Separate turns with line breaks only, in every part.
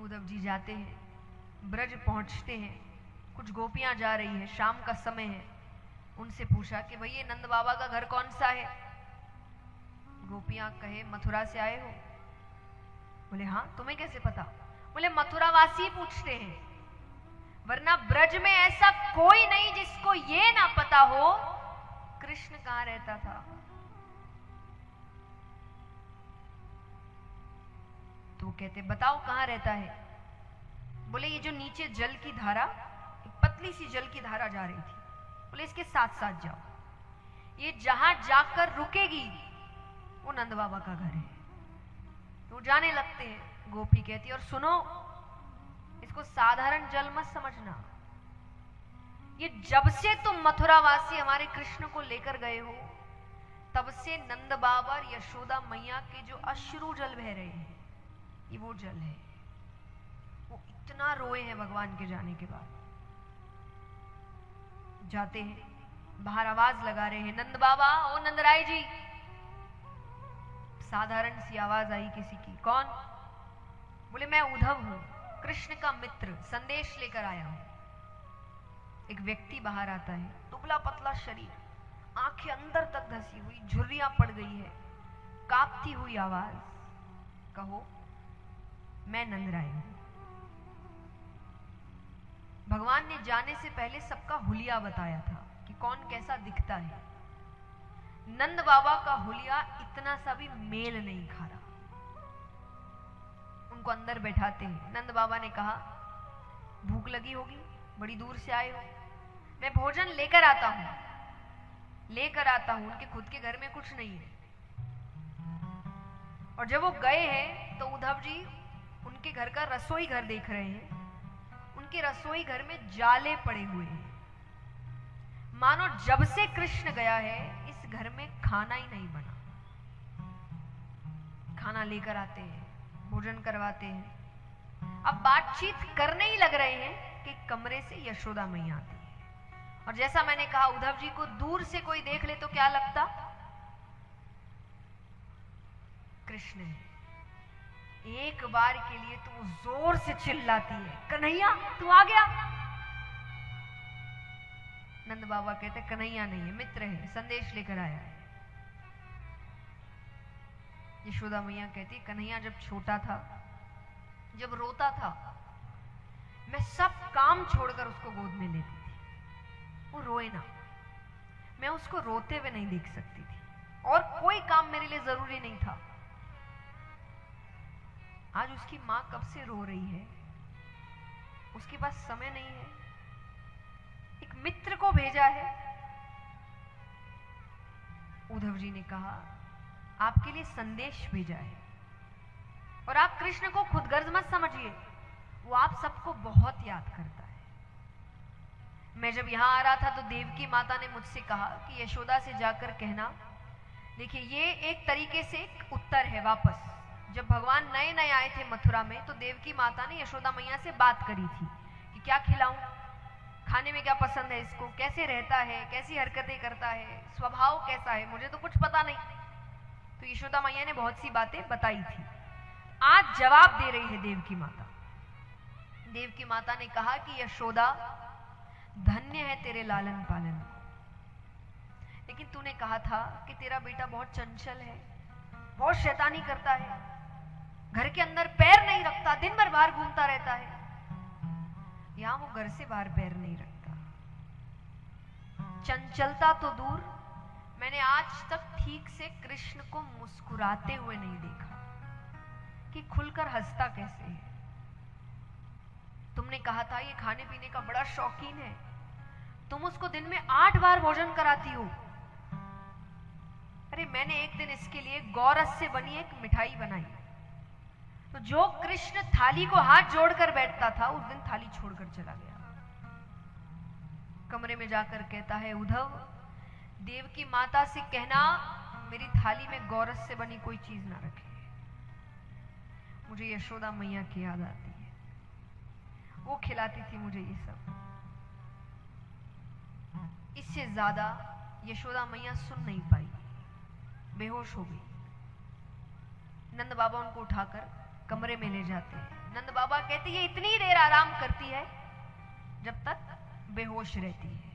उद्धव जी जाते हैं, ब्रज पहुंचते हैं, कुछ गोपियां जा रही है, शाम का समय है। उनसे पूछा कि भाई ये नंद बाबा का घर कौन सा है? गोपियां कहे मथुरा से आए हो। बोले हाँ, तुम्हें कैसे पता? बोले मथुरावासी पूछते हैं, वरना ब्रज में ऐसा कोई नहीं जिसको ये ना पता हो कृष्ण कहां रहता था। तो वो कहते बताओ कहां रहता है? बोले ये जो नीचे जल की धारा, एक पतली सी जल की धारा जा रही थी, बोले इसके साथ साथ जाओ, ये जहां जाकर रुकेगी वो नंद बाबा का घर है। तो जाने लगते हैं। गोपी कहती और सुनो, इसको साधारण जल मत समझना, ये जब से तुम मथुरावासी हमारे कृष्ण को लेकर गए हो तब से नंद बाबा और यशोदा मैया के जो अश्रु जल बह रहे हैं ये वो जल है। वो इतना रोए हैं भगवान के जाने के बाद। जाते हैं, बाहर आवाज लगा रहे हैं, नंद बाबा, ओ नंदराय जी। साधारण सी आवाज आई किसी की, कौन? बोले मैं उद्धव हूं, कृष्ण का मित्र, संदेश लेकर आया हूं। एक व्यक्ति बाहर आता है, दुबला पतला शरीर, आंखें अंदर तक धसी हुई, झुर्रियां पड़ गई है, कांपती हुई आवाज, कहो मैं नंदराय हूं। भगवान ने जाने से पहले सबका हुलिया बताया था कि कौन कैसा दिखता है। नंद बाबा का हुलिया इतना सा भी मेल नहीं खा रहा। उनको अंदर बैठाते हैं। नंद बाबा ने कहा भूख लगी होगी, बड़ी दूर से आए हो, मैं भोजन लेकर आता हूं। उनके खुद के घर में कुछ नहीं है। और जब वो गए हैं तो उद्धव जी उनके घर का रसोई घर देख रहे हैं। उनके रसोई घर में जाले पड़े हुए हैं, मानो जब से कृष्ण गया है इस घर में खाना ही नहीं बना। खाना लेकर आते हैं, भोजन करवाते हैं। अब बातचीत करने ही लग रहे हैं कि कमरे से यशोदा मैया आती है। और जैसा मैंने कहा, उद्धव जी को दूर से कोई देख ले तो क्या लगता? कृष्ण है। एक बार के लिए तो जोर से चिल्लाती है, कन्हैया तू आ गया। नंद बाबा कहते कन्हैया नहीं है, मित्र है, संदेश लेकर आया है। यशोदा मैया कहती कन्हैया जब छोटा था, जब रोता था, मैं सब काम छोड़कर उसको गोद में लेती थी। वो रोए ना, मैं उसको रोते हुए नहीं देख सकती थी, और कोई काम मेरे लिए जरूरी नहीं था। आज उसकी मां कब से रो रही है, उसके पास समय नहीं है, एक मित्र को भेजा है। उद्धव जी ने कहा आपके लिए संदेश भेजा है, और आप कृष्ण को खुदगर्ज मत समझिए, वो आप सबको बहुत याद करता है। मैं जब यहां आ रहा था तो देवकी माता ने मुझसे कहा कि यशोदा से जाकर कहना, देखिए ये एक तरीके से एक उत्तर है वापस। जब भगवान नए नए आए थे मथुरा में तो देवकी माता ने यशोदा मैया से बात करी थी कि क्या खिलाऊं, खाने में क्या पसंद है इसको, कैसे रहता है, कैसी हरकतें करता है, स्वभाव कैसा है, मुझे तो कुछ पता नहीं। तो यशोदा मैया ने बहुत सी बातें बताई थी। आज जवाब दे रही है देवकी माता। देवकी माता ने कहा कि यशोदा धन्य है तेरे लालन पालन को, लेकिन तूने कहा था कि तेरा बेटा बहुत चंचल है, बहुत शैतानी करता है, घर के अंदर पैर नहीं रखता, दिन भर बाहर घूमता रहता है। यहां वो घर से बाहर पैर नहीं रखता। चंचलता तो दूर, मैंने आज तक ठीक से कृष्ण को मुस्कुराते हुए नहीं देखा कि खुलकर हंसता कैसे है। तुमने कहा था ये खाने पीने का बड़ा शौकीन है, तुम उसको दिन में 8 बार भोजन कराती हो। अरे मैंने एक दिन इसके लिए गौरस से बनी एक मिठाई बनाई, तो जो कृष्ण थाली को हाथ जोड़कर बैठता था उस दिन थाली छोड़कर चला गया। कमरे में जाकर कहता है उद्धव, देवकी माता से कहना मेरी थाली में गौरस से बनी कोई चीज ना रखे। मुझे यशोदा मैया की याद आती है, वो खिलाती थी मुझे ये सब। इससे ज्यादा यशोदा मैया सुन नहीं पाई, बेहोश हो गई। नंद बाबा उनको उठाकर कमरे में ले जाते हैं। नंद बाबा कहते ये इतनी देर आराम करती है जब तक बेहोश रहती है,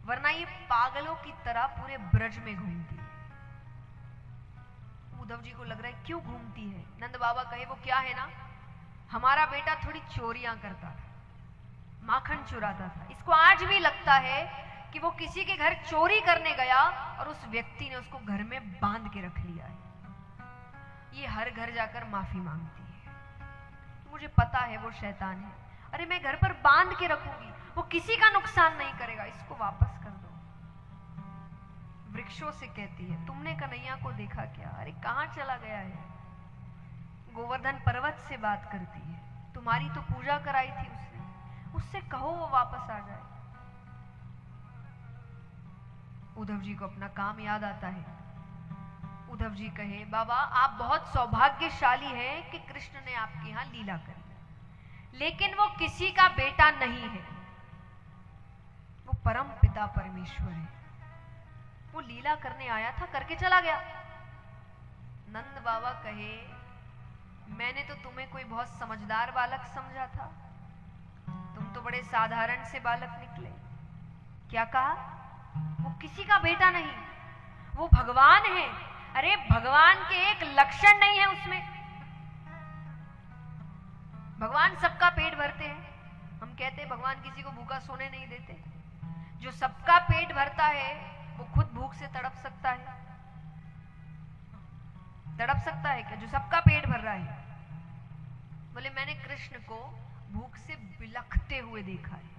वरना ये पागलों की तरह पूरे ब्रज में घूमती है। उद्धव जी को लग रहा है क्यों घूमती है। नंद बाबा कहे वो क्या है ना, हमारा बेटा थोड़ी चोरियां करता था, माखन चुराता था। इसको आज भी लगता है कि वो किसी के घर चोरी करने गया और उस व्यक्ति ने उसको घर में बांध के रख लिया है। ये हर घर जाकर माफी मांगती है, मुझे पता है वो शैतान है, अरे मैं घर पर बांध के रखूंगी, वो किसी का नुकसान नहीं करेगा, इसको वापस कर दो। वृक्षों से कहती है तुमने कन्हैया को देखा क्या, अरे कहां चला गया है। गोवर्धन पर्वत से बात करती है, तुम्हारी तो पूजा कराई थी उसने, उससे कहो वो वापस आ जाए। उद्धव जी को अपना काम याद आता है। उद्धव जी कहे बाबा आप बहुत सौभाग्यशाली हैं कि कृष्ण ने आपके यहां लीला करी, लेकिन वो किसी का बेटा नहीं है, वो परम पिता परमेश्वर है। वो लीला करने आया था, करके चला गया। नंद बाबा कहे मैंने तो तुम्हें कोई बहुत समझदार बालक समझा था, तुम तो बड़े साधारण से बालक निकले। क्या कहा, वो किसी का बेटा नहीं, वो भगवान है। अरे भगवान के एक लक्षण नहीं है उसमें। भगवान सबका पेट भरते हैं, हम कहते हैं भगवान किसी को भूखा सोने नहीं देते। जो सबका पेट भरता है वो खुद भूख से तड़प सकता है, तड़प सकता है क्या जो सबका पेट भर रहा है। बोले मैंने कृष्ण को भूख से बिलखते हुए देखा है,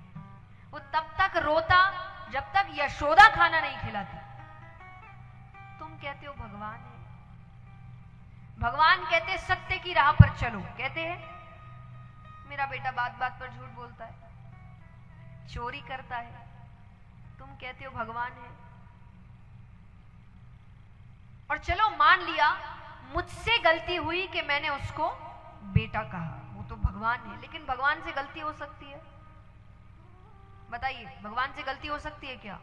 वो तब तक रोता जब तक यशोदा खाना नहीं खिलाती। तुम कहते हो भगवान है, भगवान कहते सत्य की राह पर चलो, कहते हैं मेरा बेटा बात बात पर झूठ बोलता है, चोरी करता है, तुम कहते हो भगवान है। और चलो मान लिया मुझसे गलती हुई कि मैंने उसको बेटा कहा, वो तो भगवान है, लेकिन भगवान से गलती हो सकती है, बताइए भगवान से गलती हो सकती है क्या।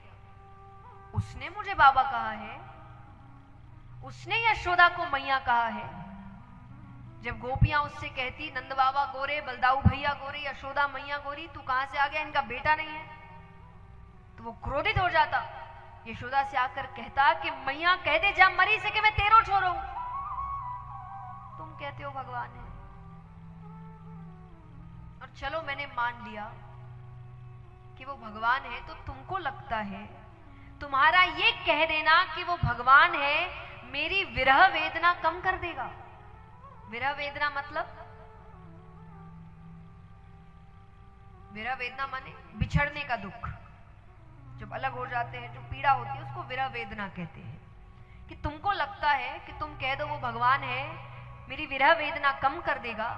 उसने मुझे बाबा कहा है, उसने यशोदा को मैया कहा है। जब गोपियां उससे कहती नंद बाबा गोरे, बलदाऊ भैया गोरे, यशोदा मैया गोरी, तू कहां से आ गया, इनका बेटा नहीं है, तो वो क्रोधित हो जाता। यशोदा से आकर कहता कि मैया कह दे जब मरी से कि मैं तेरो छोरो हूं। तुम कहते हो भगवान है। और चलो मैंने मान लिया कि वो भगवान है, तो तुमको लगता है तुम्हारा ये कह देना कि वो भगवान है मेरी विरह वेदना कम कर देगा। विरह वेदना मतलब, विरह वेदना माने बिछड़ने का दुख, जब अलग हो जाते हैं जो पीड़ा होती है उसको विरह वेदना कहते हैं। कि तुमको लगता है कि तुम कह दो वो भगवान है मेरी विरह वेदना कम कर देगा।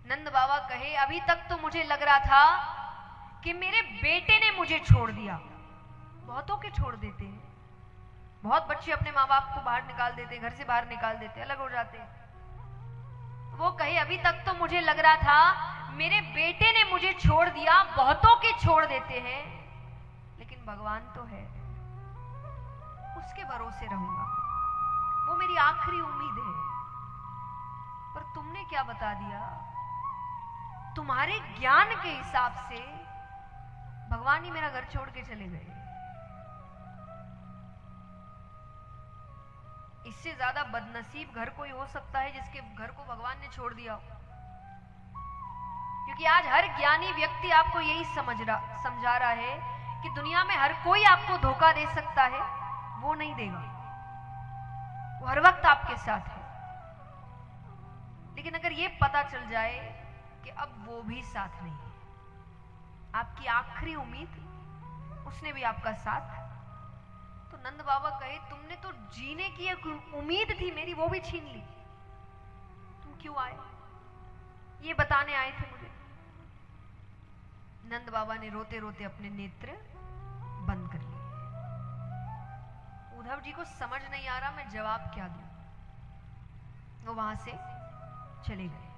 नंद बाबा कहे अभी तक तो मुझे लग रहा था कि मेरे बेटे ने मुझे छोड़ दिया। बहुतों के छोड़ देते हैं, बहुत बच्चे अपने माँ बाप को बाहर निकाल देते हैं, घर से बाहर निकाल देते हैं, अलग हो जाते हैं। वो कहे अभी तक तो मुझे लग रहा था मेरे बेटे ने मुझे छोड़ दिया, बहुतों के छोड़ देते हैं, लेकिन भगवान तो है, उसके भरोसे रहूंगा, वो मेरी आखिरी उम्मीद है। पर तुमने क्या बता दिया, तुम्हारे ज्ञान के हिसाब से भगवान ही मेरा घर छोड़ के चले गए। इससे ज्यादा बदनसीब घर कोई हो सकता है जिसके घर को भगवान ने छोड़ दिया हो। क्योंकि आज हर ज्ञानी व्यक्ति आपको यही समझा रहा है कि दुनिया में हर कोई आपको धोखा दे सकता है, वो नहीं देगा, वो हर वक्त आपके साथ है। लेकिन अगर ये पता चल जाए कि अब वो भी साथ नहीं है, आपकी आखिरी उम्मीद, उसने भी आपका साथ, तो नंद बाबा कहे तुमने तो जीने की एक उम्मीद थी मेरी, वो भी छीन ली। तुम क्यों आए, ये बताने आए थे मुझे। नंद बाबा ने रोते रोते अपने नेत्र बंद कर लिए। उद्धव जी को समझ नहीं आ रहा मैं जवाब क्या दूं, वो वहां से चले गए।